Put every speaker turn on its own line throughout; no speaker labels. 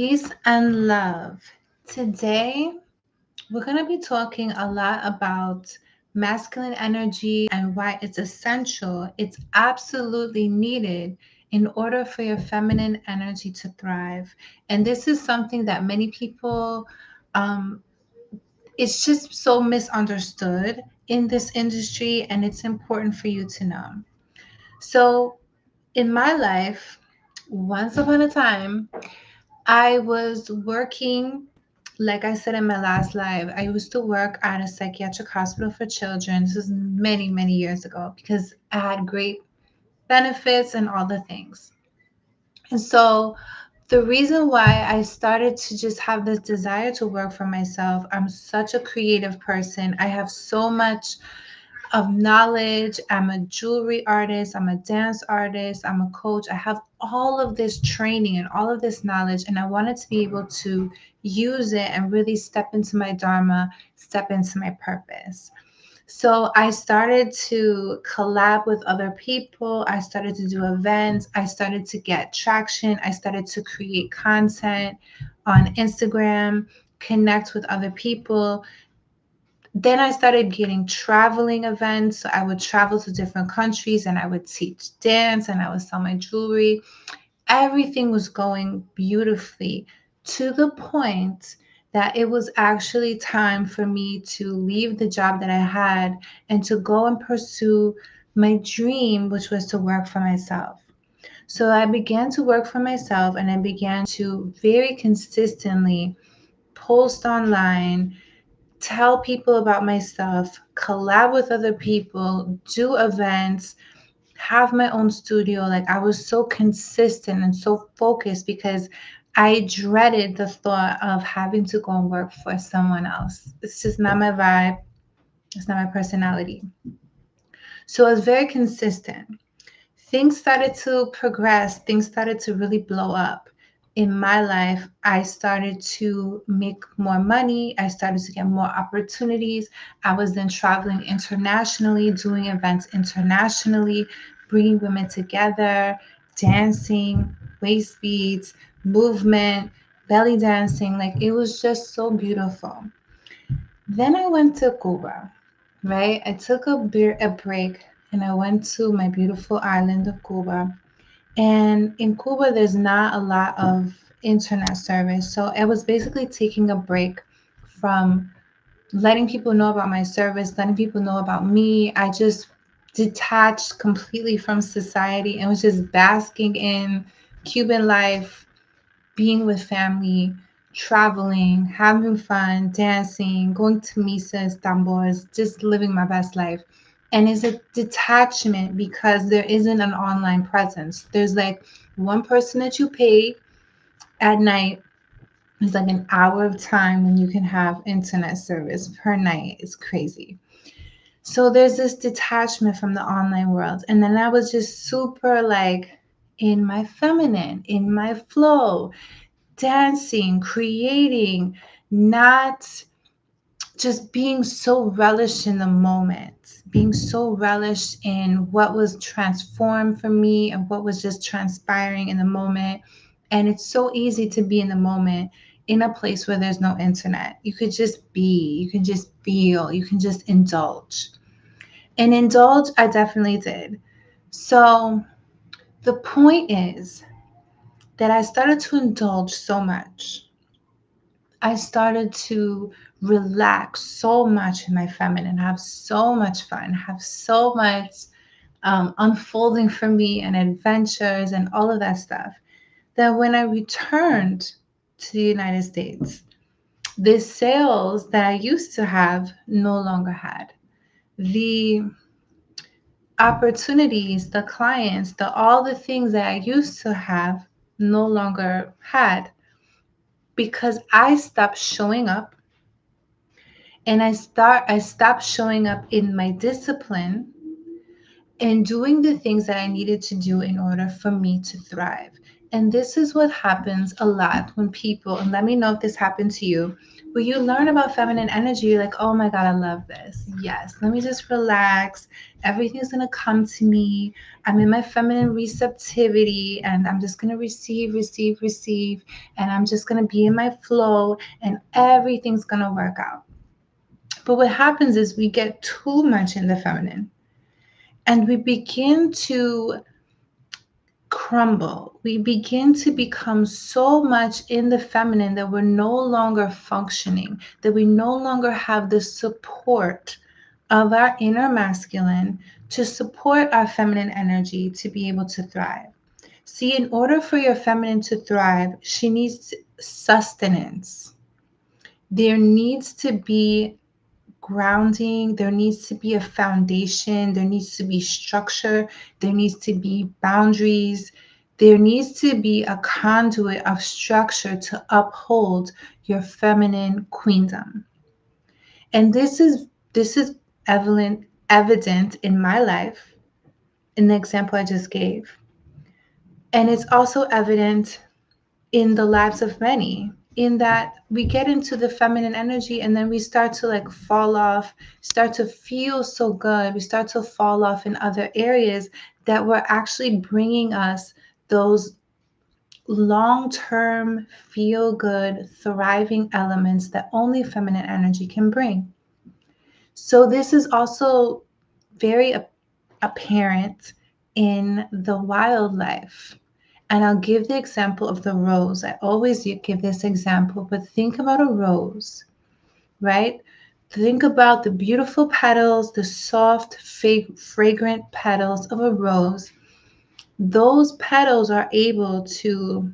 Peace and love. Today, we're going to be talking a lot about masculine energy and why it's essential. It's absolutely needed in order for your feminine energy to thrive. And this is something that many people, um, it's just so misunderstood in this industry, and it's important for you to know. So, in my life, once upon a time, I was working, like I said in my last live, I used to work at a psychiatric hospital for children. This was many, many years ago because I had great benefits and all the things. And so the reason why I started to just have this desire to work for myself, I'm such a creative person. I have so much of knowledge. I'm a jewelry artist, I'm a dance artist, I'm a coach. I have all of this training and all of this knowledge, and I wanted to be able to use it and really step into my dharma, step into my purpose. So I started to collab with other people. I started to do events. I started to get traction. I started to create content on Instagram, connect with other people. Then I started getting traveling events. So I would travel to different countries and I would teach dance and I would sell my jewelry. Everything was going beautifully to the point that it was actually time for me to leave the job that I had and to go and pursue my dream, which was to work for myself. So I began to work for myself and I began to very consistently post online, tell people about my stuff, collab with other people, do events, have my own studio. Like I was so consistent and so focused because I dreaded the thought of having to go and work for someone else. It's just not my vibe. It's not my personality. So I was very consistent. Things started to progress, things started to really blow up. In my life, I started to make more money. I started to get more opportunities. I was then traveling internationally, doing events internationally, bringing women together, dancing, waist beats, movement, belly dancing. Like it was just so beautiful. Then I went to Cuba, right? I took a break and I went to my beautiful island of Cuba. And in Cuba, there's not a lot of internet service. So I was basically taking a break from letting people know about my service, letting people know about me. I just detached completely from society and was just basking in Cuban life, being with family, traveling, having fun, dancing, going to misas, tambors, just living my best life. And it's a detachment because there isn't an online presence. There's like one person that you pay at night. It's like an hour of time when you can have internet service per night. It's crazy. So there's this detachment from the online world. And then I was just super like in my feminine, in my flow, dancing, creating, not just being so relished in the moment, being so relished in what was transformed for me and what was just transpiring in the moment. And it's so easy to be in the moment in a place where there's no internet. You could just be, you can just feel, you can just indulge. And indulge, I definitely did. So the point is that I started to indulge so much. I started to relax so much in my feminine, have so much fun, have so much unfolding for me and adventures and all of that stuff. That when I returned to the United States, the sales that I used to have no longer had. The opportunities, the clients, the all the things that I used to have no longer had because I stopped showing up and I stopped showing up in my discipline and doing the things that I needed to do in order for me to thrive. And this is what happens a lot when people, and let me know if this happened to you, when you learn about feminine energy, you're like, oh my God, I love this. Yes, let me just relax. Everything's going to come to me. I'm in my feminine receptivity and I'm just going to receive, receive, receive. And I'm just going to be in my flow and everything's going to work out. But what happens is we get too much in the feminine and we begin to crumble. We begin to become so much in the feminine that we're no longer functioning, that we no longer have the support of our inner masculine to support our feminine energy to be able to thrive. See, in order for your feminine to thrive, she needs sustenance. There needs to be grounding, there needs to be a foundation, there needs to be structure, there needs to be boundaries, there needs to be a conduit of structure to uphold your feminine queendom. And this is evident in my life in the example I just gave. And it's also evident in the lives of many, in that we get into the feminine energy and then we start to like fall off, start to feel so good, we start to fall off in other areas that were actually bringing us those long-term feel good thriving elements that only feminine energy can bring. So this is also very apparent in the wildlife. And I'll give the example of the rose. I always give this example, but think about a rose, right? Think about the beautiful petals, the soft, fragrant petals of a rose. Those petals are able to,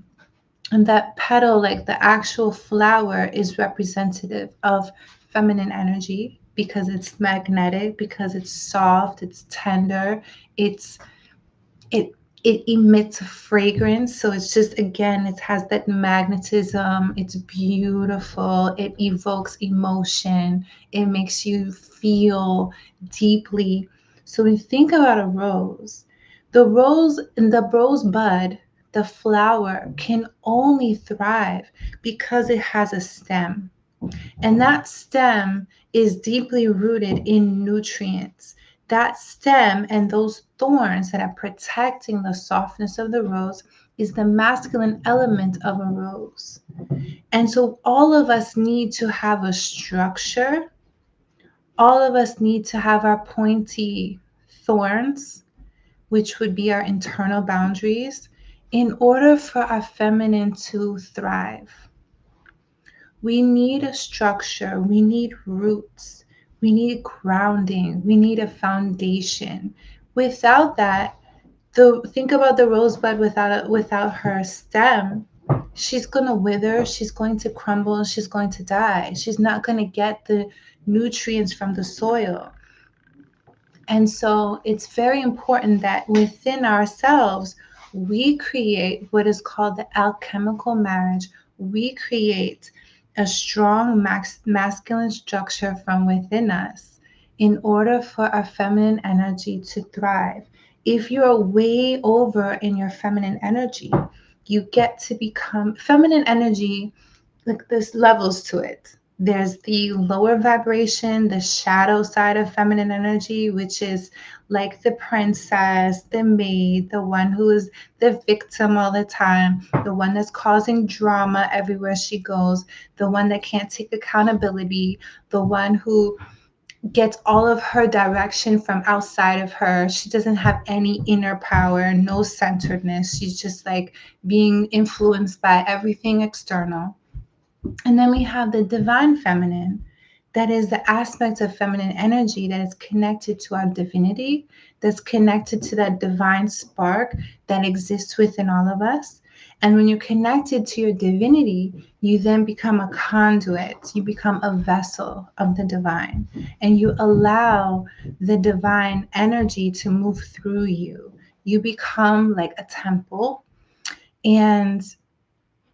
and that petal, like the actual flower, is representative of feminine energy because it's magnetic, because it's soft, it's tender, it's it it emits a fragrance, so it's just, again, it has that magnetism, it's beautiful, it evokes emotion, it makes you feel deeply. So when you think about a rose, the rose bud, the flower can only thrive because it has a stem, and that stem is deeply rooted in nutrients. That stem and those thorns that are protecting the softness of the rose is the masculine element of a rose. And so all of us need to have a structure. All of us need to have our pointy thorns, which would be our internal boundaries, in order for our feminine to thrive. We need a structure, we need roots, we need grounding, we need a foundation. Without that, think about the rosebud without her stem. She's going to wither, she's going to crumble, she's going to die. She's not going to get the nutrients from the soil. And so it's very important that within ourselves, we create what is called the alchemical marriage. We create a strong masculine structure from within us in order for our feminine energy to thrive. If you're way over in your feminine energy, you get to become feminine energy. Like, there's levels to it. There's the lower vibration, the shadow side of feminine energy, which is like the princess, the maid, the one who is the victim all the time, the one that's causing drama everywhere she goes, the one that can't take accountability, the one who gets all of her direction from outside of her. She doesn't have any inner power, no centeredness. She's just like being influenced by everything external. And then we have the divine feminine. That is the aspect of feminine energy that is connected to our divinity, that's connected to that divine spark that exists within all of us. And when you're connected to your divinity, you then become a conduit. You become a vessel of the divine. And you allow the divine energy to move through you. You become like a temple. And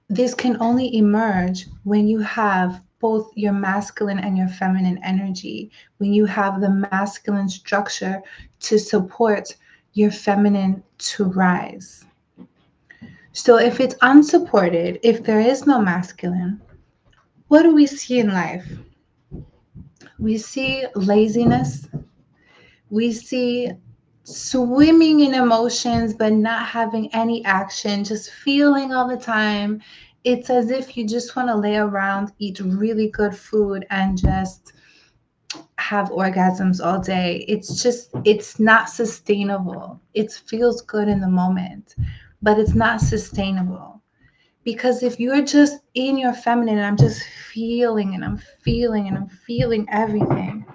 this can only emerge when you have both your masculine and your feminine energy, when you have the masculine structure to support your feminine to rise. So if it's unsupported, if there is no masculine, what do we see in life? We see laziness. We see swimming in emotions, but not having any action, just feeling all the time. It's as if you just want to lay around, eat really good food, and just have orgasms all day. It's not sustainable. It feels good in the moment, but it's not sustainable. Because if you're just in your feminine, and I'm just feeling and I'm feeling and I'm feeling everything,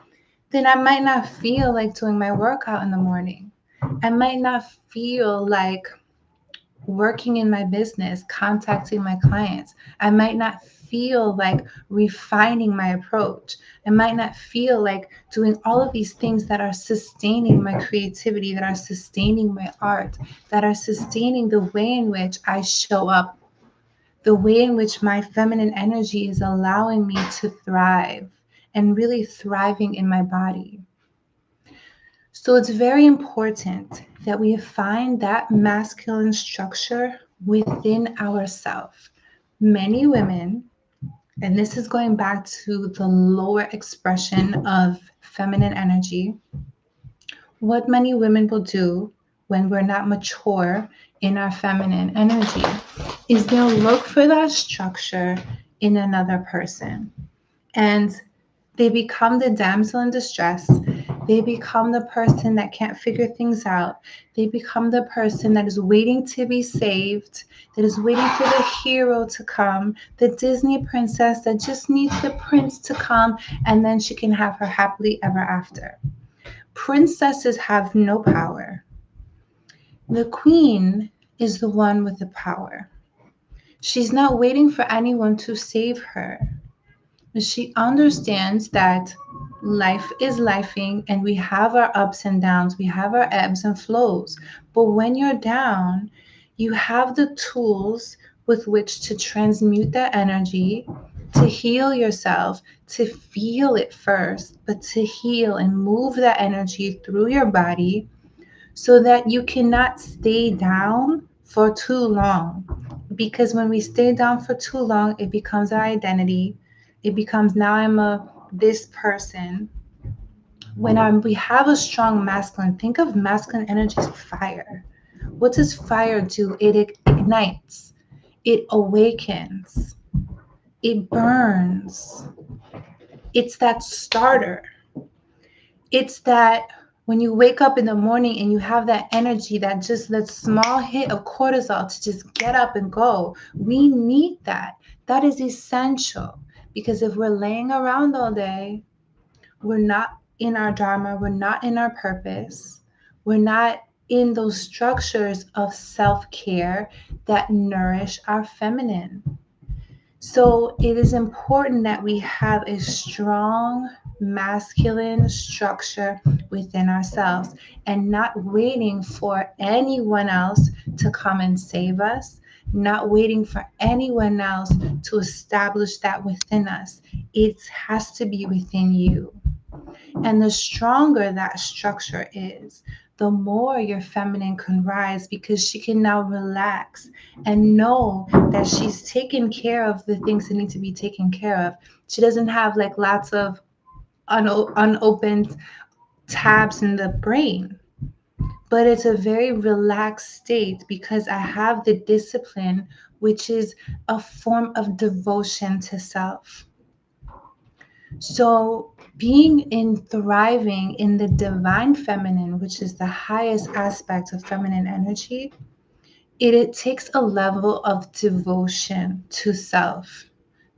then I might not feel like doing my workout in the morning. I might not feel like working in my business, contacting my clients. I might not feel like refining my approach. I might not feel like doing all of these things that are sustaining my creativity, that are sustaining my art, that are sustaining the way in which I show up, the way in which my feminine energy is allowing me to thrive and really thriving in my body. So it's very important that we find that masculine structure within ourselves. Many women, and this is going back to the lower expression of feminine energy, what many women will do when we're not mature in our feminine energy is they'll look for that structure in another person. And they become the damsel in distress. They become the person that can't figure things out. They become the person that is waiting to be saved, that is waiting for the hero to come, the Disney princess that just needs the prince to come, and then she can have her happily ever after. Princesses have no power. The queen is the one with the power. She's not waiting for anyone to save her. She understands that life is lifing and we have our ups and downs, we have our ebbs and flows. But when you're down, you have the tools with which to transmute that energy, to heal yourself, to feel it first, but to heal and move that energy through your body so that you cannot stay down for too long. Because when we stay down for too long, it becomes our identity. It becomes now I'm a this person. When we have a strong masculine, think of masculine energy as fire. What does fire do? It ignites, it awakens, it burns. It's that starter. It's that when you wake up in the morning and you have that energy, that small hit of cortisol to just get up and go. We need that. That is essential because if we're laying around all day, we're not in our dharma, we're not in our purpose, we're not in those structures of self-care that nourish our feminine. So it is important that we have a strong masculine structure within ourselves and not waiting for anyone else to come and save us, not waiting for anyone else to establish that within us. It has to be within you. And the stronger that structure is, the more your feminine can rise because she can now relax and know that she's taken care of the things that need to be taken care of. She doesn't have like lots of unopened tabs in the brain, but it's a very relaxed state because I have the discipline, which is a form of devotion to self. So, being in thriving in the divine feminine, which is the highest aspect of feminine energy, it takes a level of devotion to self,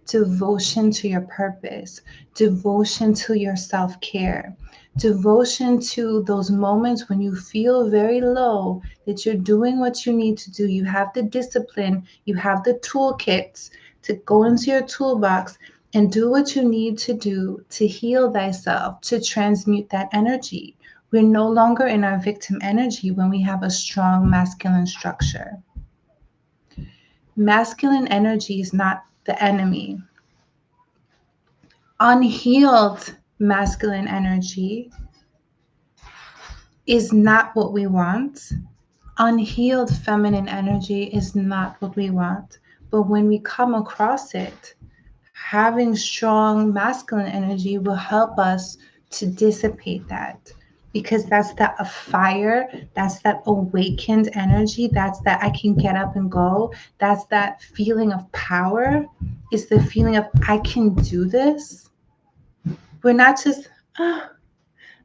devotion to your purpose, devotion to your self care, devotion to those moments when you feel very low, that you're doing what you need to do. You have the discipline, you have the toolkits to go into your toolbox and do what you need to do to heal thyself, to transmute that energy. We're no longer in our victim energy when we have a strong masculine structure. Masculine energy is not the enemy. Unhealed masculine energy is not what we want. Unhealed feminine energy is not what we want. But when we come across it, having strong masculine energy will help us to dissipate that, because that's that a fire, that's that awakened energy, that's that I can get up and go, that's that feeling of power, is the feeling of I can do this. We're not just, oh,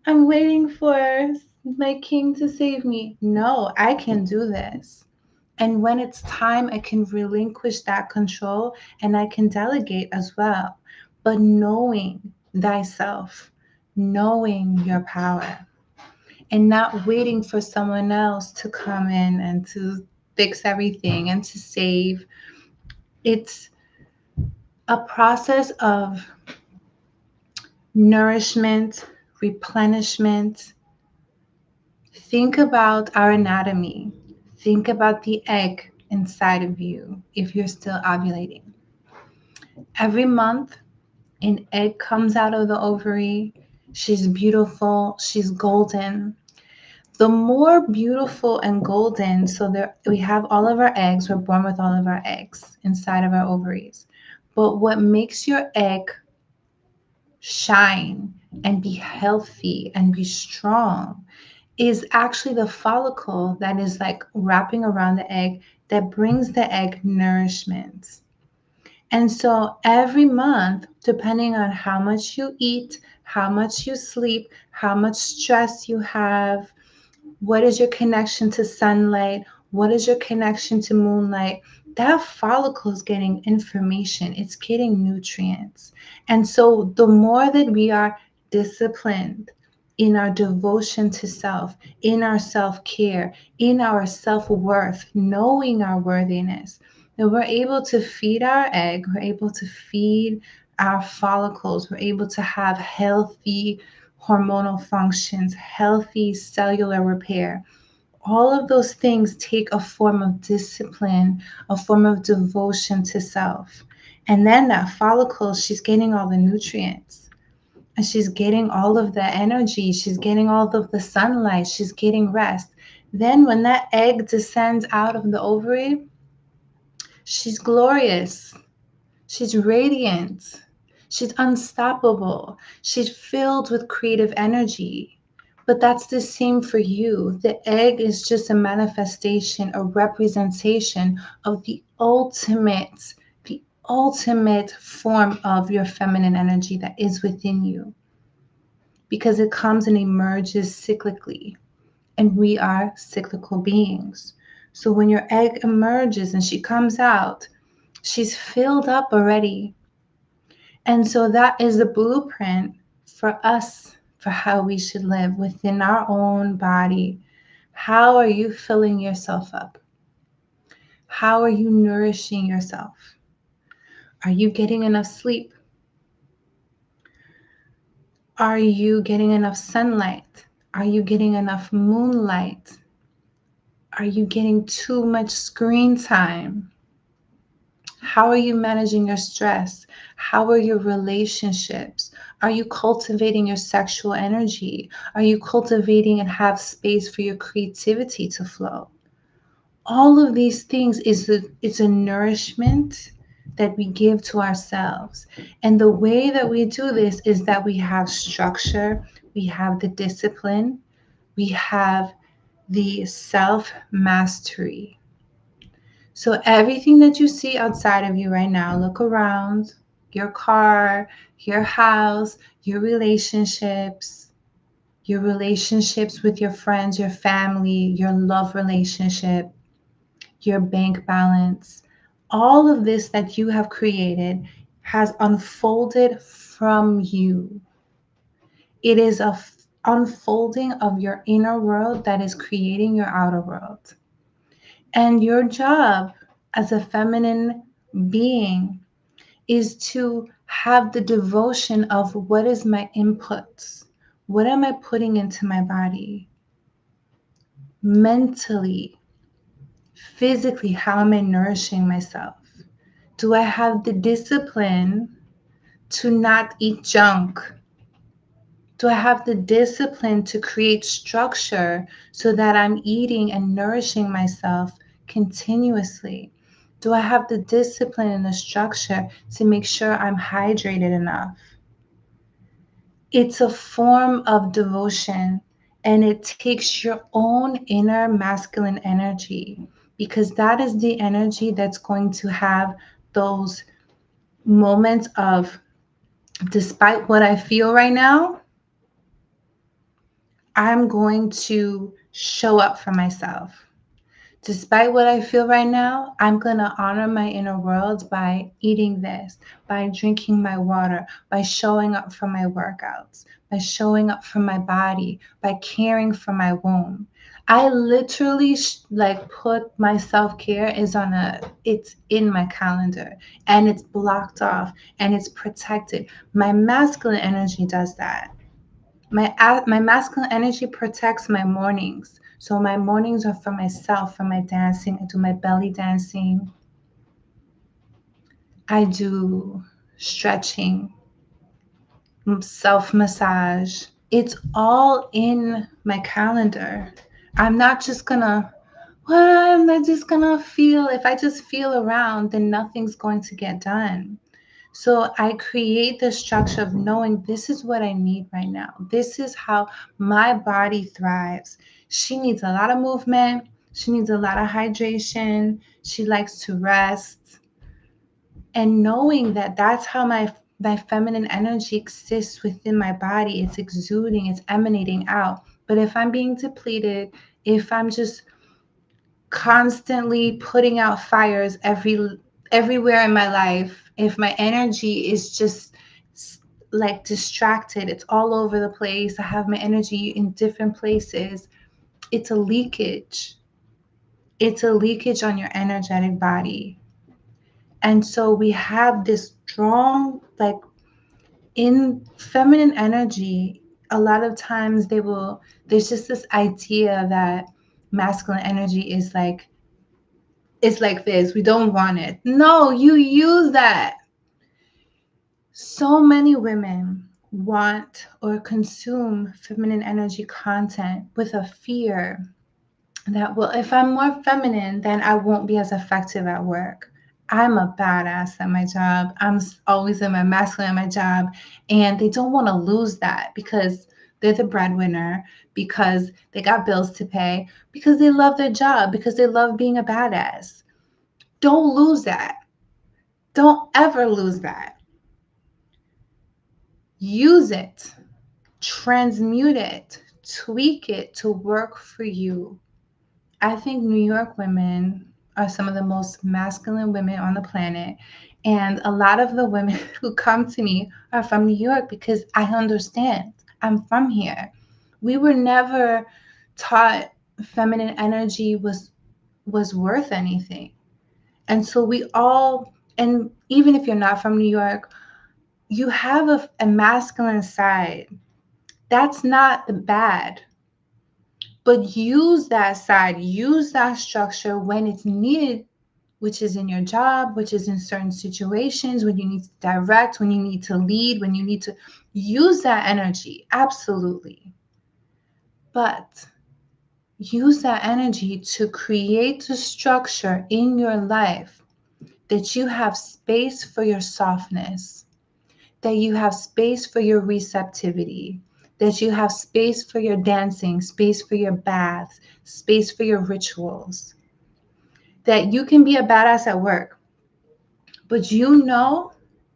I'm waiting for my king to save me. No, I can do this. And when it's time, I can relinquish that control and I can delegate as well. But knowing thyself, knowing your power, and not waiting for someone else to come in and to fix everything and to save. It's a process of nourishment, replenishment. Think about our anatomy. Think about the egg inside of you if you're still ovulating. Every month, an egg comes out of the ovary. She's beautiful. She's golden. The more beautiful and golden, so there we have all of our eggs. We're born with all of our eggs inside of our ovaries. But what makes your egg shine and be healthy and be strong is actually the follicle that is like wrapping around the egg that brings the egg nourishment. And so every month, depending on how much you eat, how much you sleep, how much stress you have, what is your connection to sunlight, what is your connection to moonlight, that follicle is getting information, it's getting nutrients. And so the more that we are disciplined in our devotion to self, in our self-care, in our self-worth, knowing our worthiness, that we're able to feed our egg, we're able to feed our follicles, we're able to have healthy hormonal functions, healthy cellular repair. All of those things take a form of discipline, a form of devotion to self. And then that follicle, she's getting all the nutrients and she's getting all of the energy, she's getting all of the sunlight, she's getting rest. Then when that egg descends out of the ovary, she's glorious. She's radiant. She's unstoppable. She's filled with creative energy. But that's the same for you. The egg is just a manifestation, a representation of the ultimate form of your feminine energy that is within you. Because it comes and emerges cyclically. And we are cyclical beings. So when your egg emerges and she comes out, she's filled up already. And so that is the blueprint for us, for how we should live within our own body. How are you filling yourself up? How are you nourishing yourself? Are you getting enough sleep? Are you getting enough sunlight? Are you getting enough moonlight? Are you getting too much screen time? How are you managing your stress? How are your relationships? Are you cultivating your sexual energy? Are you cultivating and have space for your creativity to flow? All of these things is a nourishment that we give to ourselves. And the way that we do this is that we have structure, we have the discipline, we have the self mastery. So everything that you see outside of you right now, look around, your car, your house, your relationships with your friends, your family, your love relationship, your bank balance, all of this that you have created has unfolded from you. It is a unfolding of your inner world that is creating your outer world. And your job as a feminine being is to have the devotion of what is my inputs? What am I putting into my body? Mentally, physically, how am I nourishing myself? Do I have the discipline to not eat junk? Do I have the discipline to create structure so that I'm eating and nourishing myself continuously? Do I have the discipline and the structure to make sure I'm hydrated enough? It's a form of devotion, and it takes your own inner masculine energy, because that is the energy that's going to have those moments of, despite what I feel right now, I'm going to show up for myself. Despite what I feel right now, I'm going to honor my inner world by eating this, by drinking my water, by showing up for my workouts, by showing up for my body, by caring for my womb. I literally like put my self-care is on it's in my calendar, and it's blocked off, and it's protected. My masculine energy does that. My masculine energy protects my mornings. So my mornings are for myself, for my dancing. I do my belly dancing. I do stretching, self massage. It's all in my calendar. I'm not just gonna, well, I'm not just gonna feel. If I just feel around, then nothing's going to get done. So I create the structure of knowing this is what I need right now. This is how my body thrives. She needs a lot of movement. She needs a lot of hydration. She likes to rest. And knowing that that's how my feminine energy exists within my body. It's exuding, it's emanating out. But if I'm being depleted, if I'm just constantly putting out fires everywhere in my life, if my energy is just like distracted, it's all over the place, I have my energy in different places, it's a leakage. It's a leakage on your energetic body. And so we have this strong, like, in feminine energy, a lot of times there's just this idea that masculine energy is like, it's like this. We don't want it. No, you use that. So many women want or consume feminine energy content with a fear that, well, if I'm more feminine, then I won't be as effective at work. I'm a badass at my job. Always in my masculine at my job. And they don't want to lose that because they're the breadwinner, because they got bills to pay, because they love their job, because they love being a badass. Don't lose that. Don't ever lose that. Use it, transmute it, tweak it to work for you. I think New York women are some of the most masculine women on the planet. And a lot of the women who come to me are from New York because I understand. I'm from here. We were never taught feminine energy was worth anything. And so we all, and even if you're not from New York, you have a masculine side. That's not bad. But use that side, use that structure when it's needed, which is in your job, which is in certain situations, when you need to direct, when you need to lead, when you need to use that energy. Absolutely. But use that energy to create a structure in your life that you have space for your softness, that you have space for your receptivity, that you have space for your dancing, space for your baths, space for your rituals, that you can be a badass at work, but you know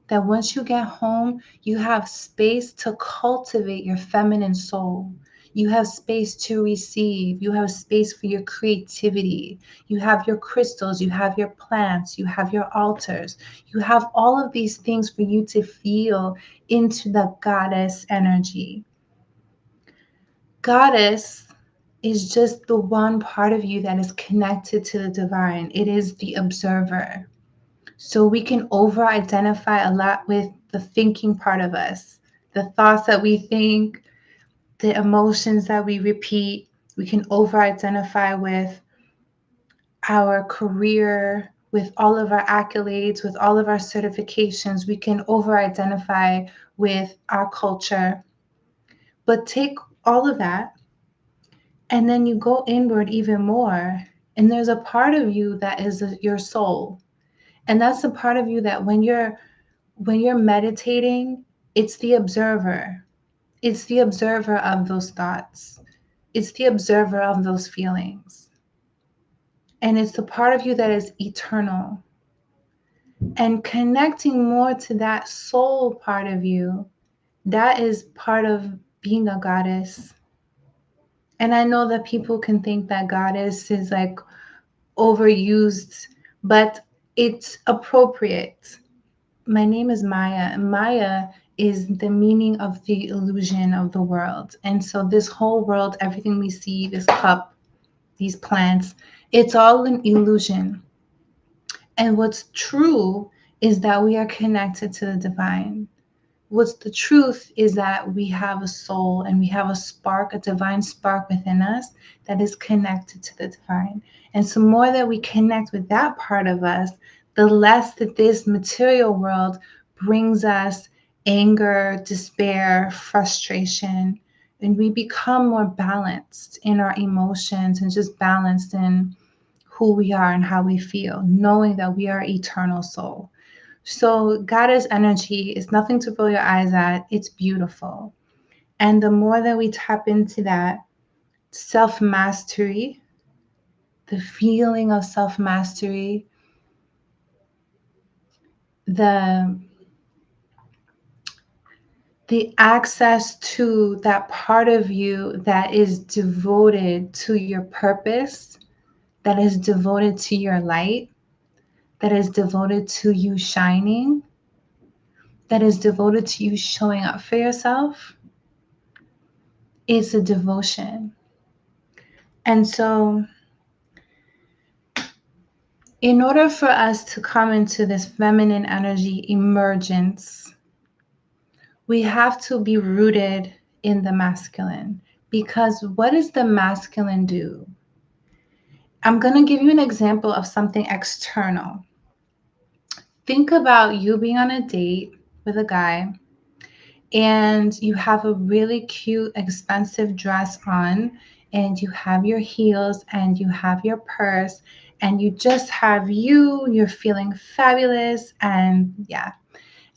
that once you get home, you have space to cultivate your feminine soul. You have space to receive. You have space for your creativity. You have your crystals. You have your plants. You have your altars. You have all of these things for you to feel into the goddess energy. Goddess is just the one part of you that is connected to the divine. It is the observer. So we can over identify a lot with the thinking part of us, the thoughts that we think, the emotions that we repeat. We can over identify with our career, with all of our accolades, with all of our certifications. We can over identify with our culture. But take all of that and then you go inward even more. And there's a part of you that is your soul. And that's the part of you that when you're meditating, it's the observer. It's the observer of those thoughts. It's the observer of those feelings. And it's the part of you that is eternal. And connecting more to that soul part of you, that is part of being a goddess. And I know that people can think that goddess is like overused, but it's appropriate. My name is Maya, and Maya is the meaning of the illusion of the world. And so this whole world, everything we see, this cup, these plants, it's all an illusion. And what's true is that we are connected to the divine. What's the truth is that we have a soul and we have a spark, a divine spark within us that is connected to the divine. And so more that we connect with that part of us, the less that this material world brings us anger, despair, frustration, and we become more balanced in our emotions and just balanced in who we are and how we feel, knowing that we are eternal soul. So, goddess energy is nothing to roll your eyes at. It's beautiful. And the more that we tap into that self mastery, the feeling of self mastery, the access to that part of you that is devoted to your purpose, that is devoted to your light, that is devoted to you shining, that is devoted to you showing up for yourself, is a devotion. And so, in order for us to come into this feminine energy emergence, we have to be rooted in the masculine. Because what does the masculine do? I'm going to give you an example of something external. Think about you being on a date with a guy and you have a really cute, expensive dress on, and you have your heels and you have your purse, and you just have you're feeling fabulous. And yeah.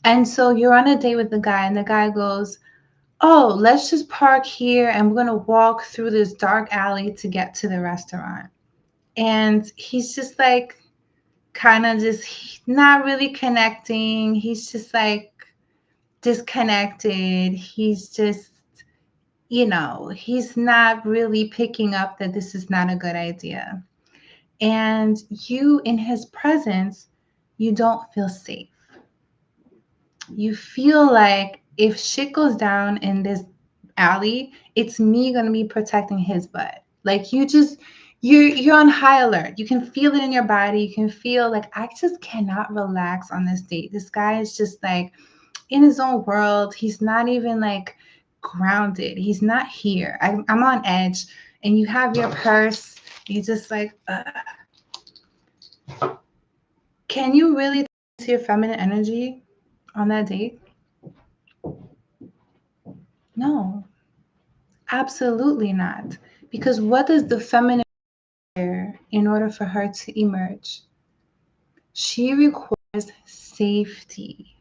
And so you're on a date with the guy, and the guy goes, "Oh, let's just park here and we're going to walk through this dark alley to get to the restaurant." And he's just like, kind of just not really connecting. He's just like, disconnected. He's just, he's not really picking up that this is not a good idea. And you, in his presence, you don't feel safe. You feel like if shit goes down in this alley, it's me going to be protecting his butt. Like you're on high alert. You can feel it in your body. You can feel like, I just cannot relax on this date. This guy is just like in his own world. He's not even like grounded. He's not here. I'm on edge. And you have your purse. You just like, can you really see your feminine energy on that date? No, absolutely not. Because what does the feminine require in order for her to emerge? She requires safety.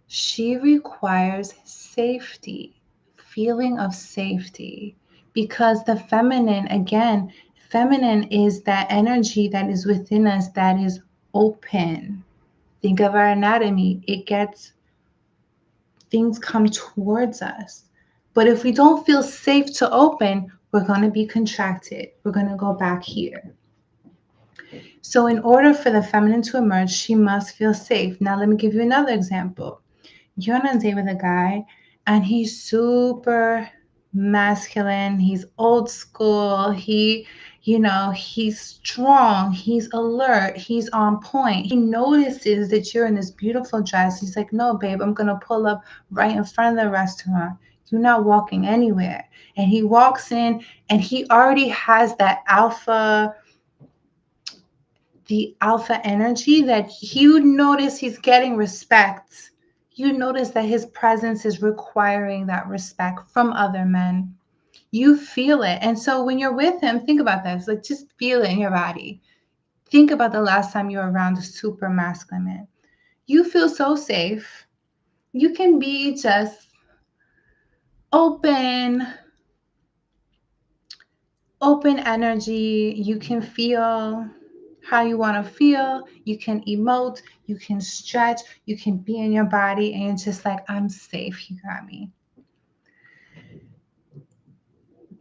She requires safety, feeling of safety. Because the feminine, again, feminine is that energy that is within us that is open. Think of our anatomy. Things come towards us. But if we don't feel safe to open, we're going to be contracted. We're going to go back here. So in order for the feminine to emerge, she must feel safe. Now, let me give you another example. You're on a date with a guy and he's super masculine. He's old school. He's strong. He's alert. He's on point. He notices that you're in this beautiful dress. He's like, "No, babe, I'm going to pull up right in front of the restaurant. You're not walking anywhere." And he walks in and he already has that the alpha energy that you notice he's getting respect. You notice that his presence is requiring that respect from other men. You feel it. And so when you're with him, think about this. Like, just feel it in your body. Think about the last time you were around a super masculine man. You feel so safe. You can be just open, open energy. You can feel how you want to feel. You can emote. You can stretch. You can be in your body. And you're just like, I'm safe. You got me.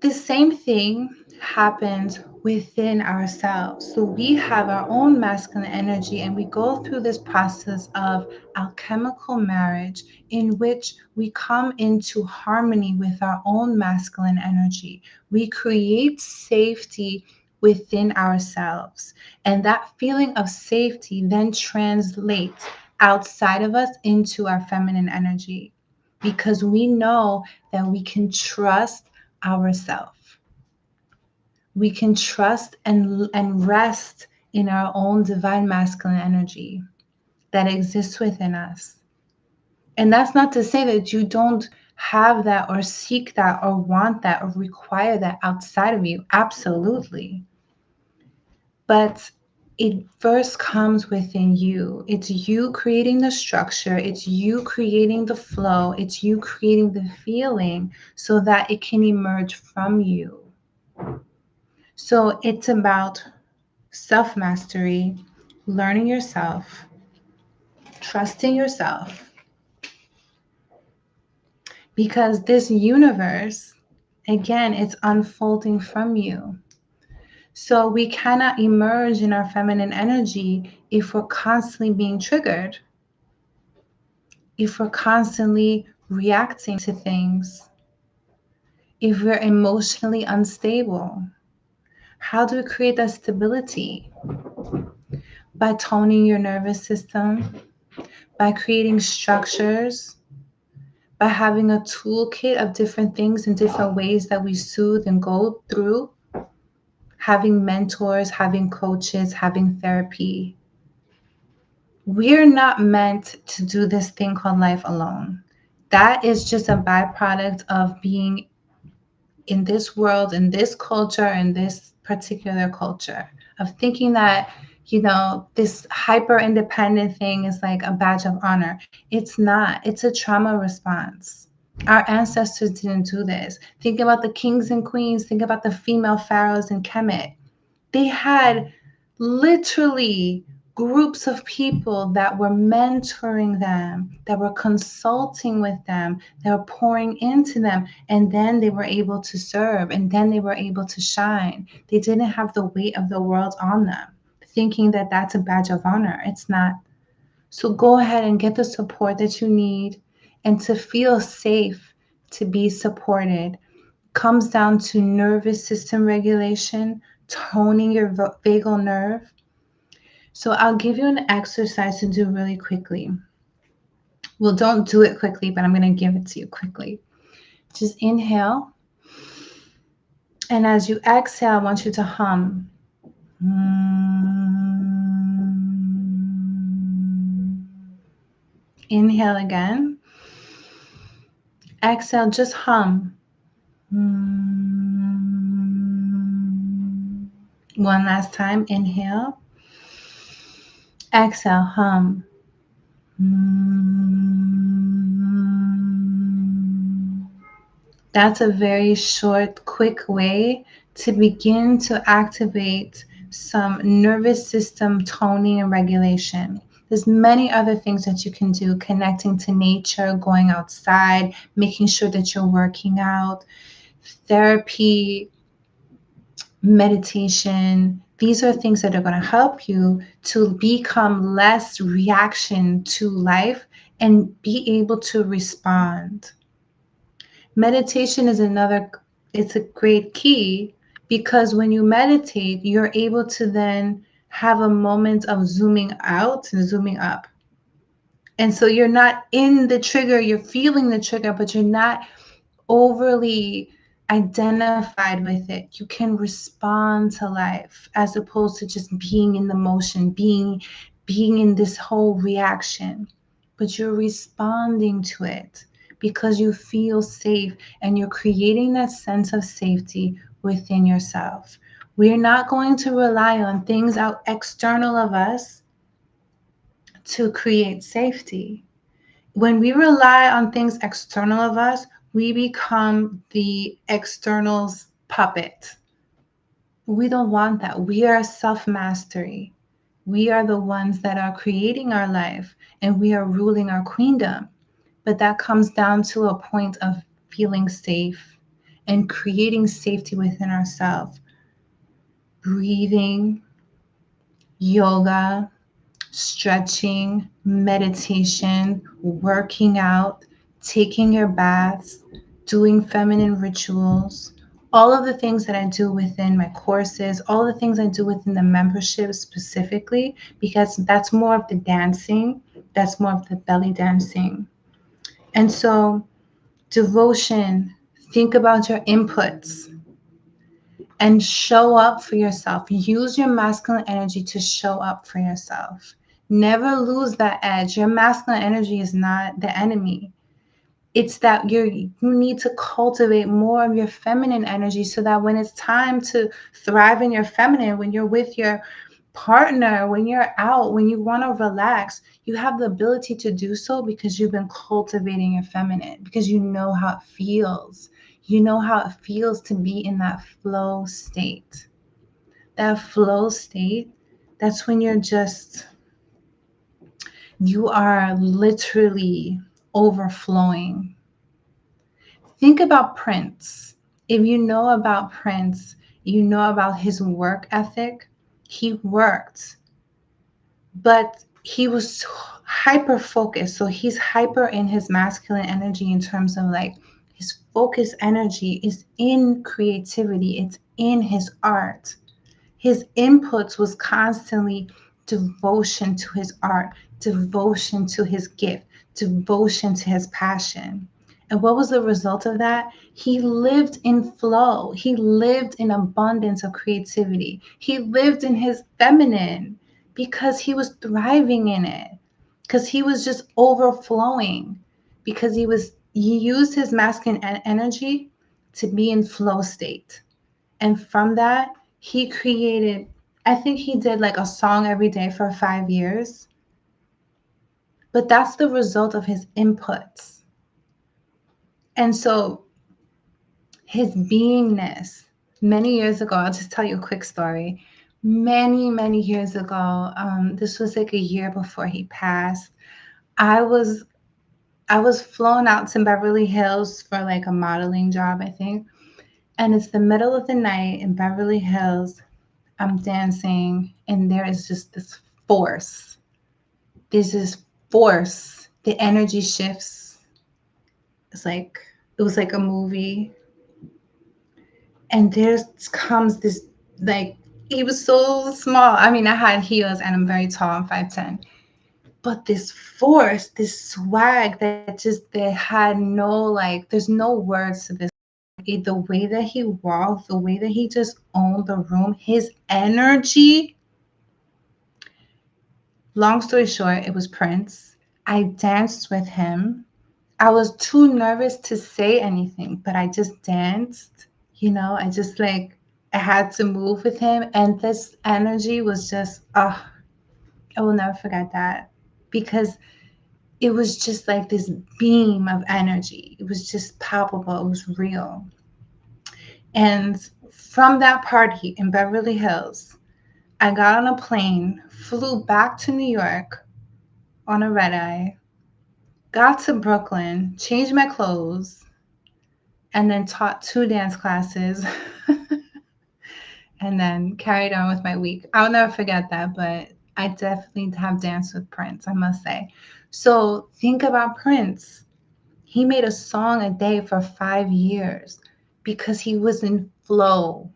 The same thing happens within ourselves. So we have our own masculine energy, and we go through this process of alchemical marriage in which we come into harmony with our own masculine energy. We create safety within ourselves, and that feeling of safety then translates outside of us into our feminine energy, because we know that we can trust ourselves. We can trust and rest in our own divine masculine energy that exists within us. And that's not to say that you don't have that or seek that or want that or require that outside of you. Absolutely. But it first comes within you. It's you creating the structure, it's you creating the flow, it's you creating the feeling so that it can emerge from you. So it's about self mastery, learning yourself, trusting yourself, because this universe, again, it's unfolding from you. So we cannot emerge in our feminine energy if we're constantly being triggered, if we're constantly reacting to things, if we're emotionally unstable. How do we create that stability? By toning your nervous system, by creating structures, by having a toolkit of different things and different ways that we soothe and go through, having mentors, having coaches, having therapy. We're not meant to do this thing called life alone. That is just a byproduct of being in this world, in this culture, in this particular culture, of thinking that, this hyper independent thing is like a badge of honor. It's not. It's a trauma response. Our ancestors didn't do this. Think about the kings and queens. Think about the female pharaohs in Kemet. They had literally groups of people that were mentoring them, that were consulting with them, that were pouring into them, and then they were able to serve, and then they were able to shine. They didn't have the weight of the world on them, thinking that that's a badge of honor. It's not. So go ahead and get the support that you need, and to feel safe, to be supported, comes down to nervous system regulation, toning your vagal nerve. So I'll give you an exercise to do really quickly. Well, don't do it quickly, but I'm going to give it to you quickly. Just inhale. And as you exhale, I want you to hum. Inhale again. Exhale, just hum. One last time. Inhale. Exhale, hum. That's a very short, quick way to begin to activate some nervous system toning and regulation. There's many other things that you can do, connecting to nature, going outside, making sure that you're working out, therapy, meditation. These are things that are going to help you to become less reaction to life and be able to respond. Meditation is it's a great key, because when you meditate, you're able to then have a moment of zooming out and zooming up. And so you're not in the trigger, you're feeling the trigger, but you're not overly identified with it. You can respond to life as opposed to just being in the motion, being in this whole reaction. but you're responding to it because you feel safe and you're creating that sense of safety within yourself. We're not going to rely on things out external of us to create safety. When we rely on things external of us, we become the external's puppet. We don't want that. We are self mastery. We are the ones that are creating our life and we are ruling our queendom. But that comes down to a point of feeling safe and creating safety within ourselves. Breathing, yoga, stretching, meditation, working out, taking your baths, doing feminine rituals, all of the things that I do within my courses, all the things I do within the membership specifically, because that's more of the dancing, that's more of the belly dancing. And so, devotion, think about your inputs and show up for yourself. Use your masculine energy to show up for yourself. Never lose that edge. Your masculine energy is not the enemy. It's that you need to cultivate more of your feminine energy so that when it's time to thrive in your feminine, when you're with your partner, when you're out, when you want to relax, you have the ability to do so because you've been cultivating your feminine, because you know how it feels. You know how it feels to be in that flow state. That flow state, that's when you are literally overflowing. Think about Prince. If you know about Prince, you know about his work ethic. He worked, but he was hyper focused. So he's hyper in his masculine energy in terms of like his focus energy is in creativity, it's in his art. His inputs was constantly devotion to his art, devotion to his gift, devotion to his passion. And what was the result of that? He lived in flow. He lived in abundance of creativity. He lived in his feminine because he was thriving in it, because he was just overflowing, because he used his masculine energy to be in flow state. And from that, he created, I think he did like a song every day for 5 years. But that's the result of his inputs. And so his beingness, many years ago, I'll just tell you a quick story. Many years ago, this was like a year before he passed. I was I was flown out to Beverly Hills for like a modeling job, I think. And it's the middle of the night in Beverly Hills. I'm dancing, and there is just this force. There's this force. The energy shifts. It's like it was like a movie. And there comes this like he was so small. I mean, I had heels and I'm very tall. I'm 5'10". But this force, this swag that just they had no like there's no words to this. The way that he walked, the way that he just owned the room, his energy. Long story short, it was Prince. I danced with him. I was too nervous to say anything, but I just danced. I just like, I had to move with him. And this energy was just, I will never forget that because it was just like this beam of energy. It was just palpable. It was real. And from that party in Beverly Hills, I got on a plane, flew back to New York on a red eye, got to Brooklyn, changed my clothes, and then taught 2 dance classes and then carried on with my week. I'll never forget that, but I definitely have danced with Prince, I must say. So think about Prince. He made a song a day for 5 years because he was in flow,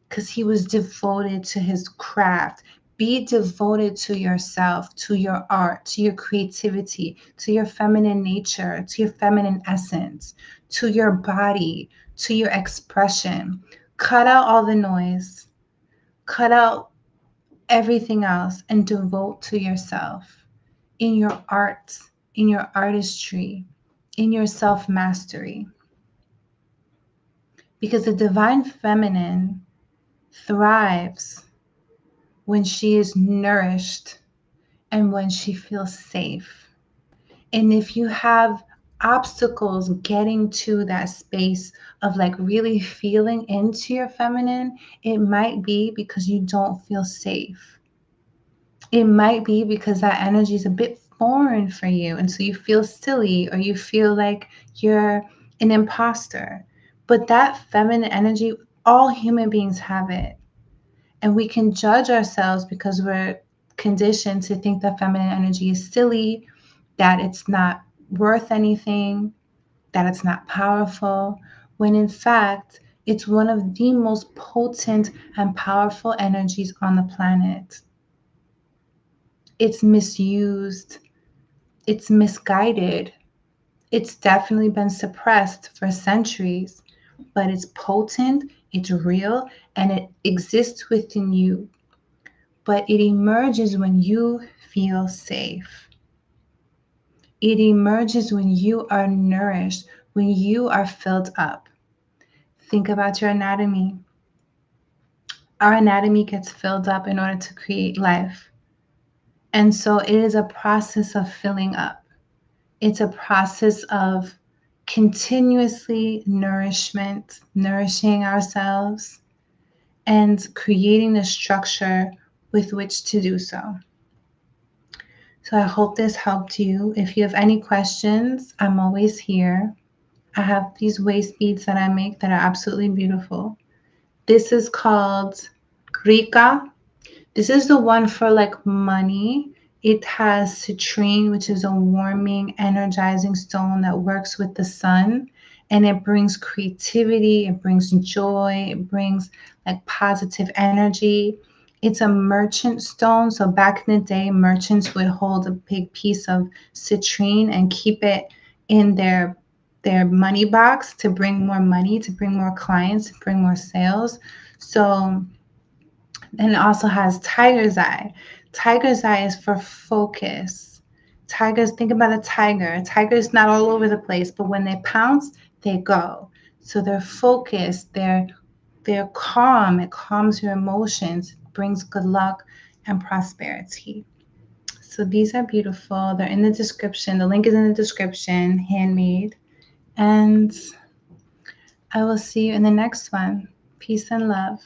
because he was devoted to his craft. Be devoted to yourself, to your art, to your creativity, to your feminine nature, to your feminine essence, to your body, to your expression. Cut out all the noise, cut out everything else, and devote to yourself in your art, in your artistry, in your self-mastery. Because the divine feminine thrives when she is nourished and when she feels safe. And if you have obstacles getting to that space of like really feeling into your feminine, it might be because you don't feel safe. It might be because that energy is a bit foreign for you. And so you feel silly or you feel like you're an imposter. But that feminine energy, all human beings have it. And we can judge ourselves because we're conditioned to think that feminine energy is silly, that it's not worth anything, that it's not powerful, when in fact, it's one of the most potent and powerful energies on the planet. It's misused, it's misguided, it's definitely been suppressed for centuries, but it's potent, it's real, and it exists within you. But it emerges when you feel safe. It emerges when you are nourished, when you are filled up. Think about your anatomy. Our anatomy gets filled up in order to create life. And so it is a process of filling up. It's a process of continuously nourishing ourselves and creating the structure with which to do so. So I hope this helped you. If you have any questions, I'm always here. I have these waist beads that I make that are absolutely beautiful. This is called Rika. This is the one for like money. It has citrine, which is a warming, energizing stone that works with the sun. And it brings creativity, it brings joy, it brings like positive energy. It's a merchant stone. So back in the day, merchants would hold a big piece of citrine and keep it in their money box to bring more money, to bring more clients, to bring more sales. So and it also has tiger's eye. Tiger's eye is for focus. Tigers, think about a tiger. A tiger is not all over the place, but when they pounce, they go. So they're focused, they're calm. It calms your emotions, brings good luck and prosperity. So these are beautiful. They're in the description. The link is in the description, handmade. And I will see you in the next one. Peace and love.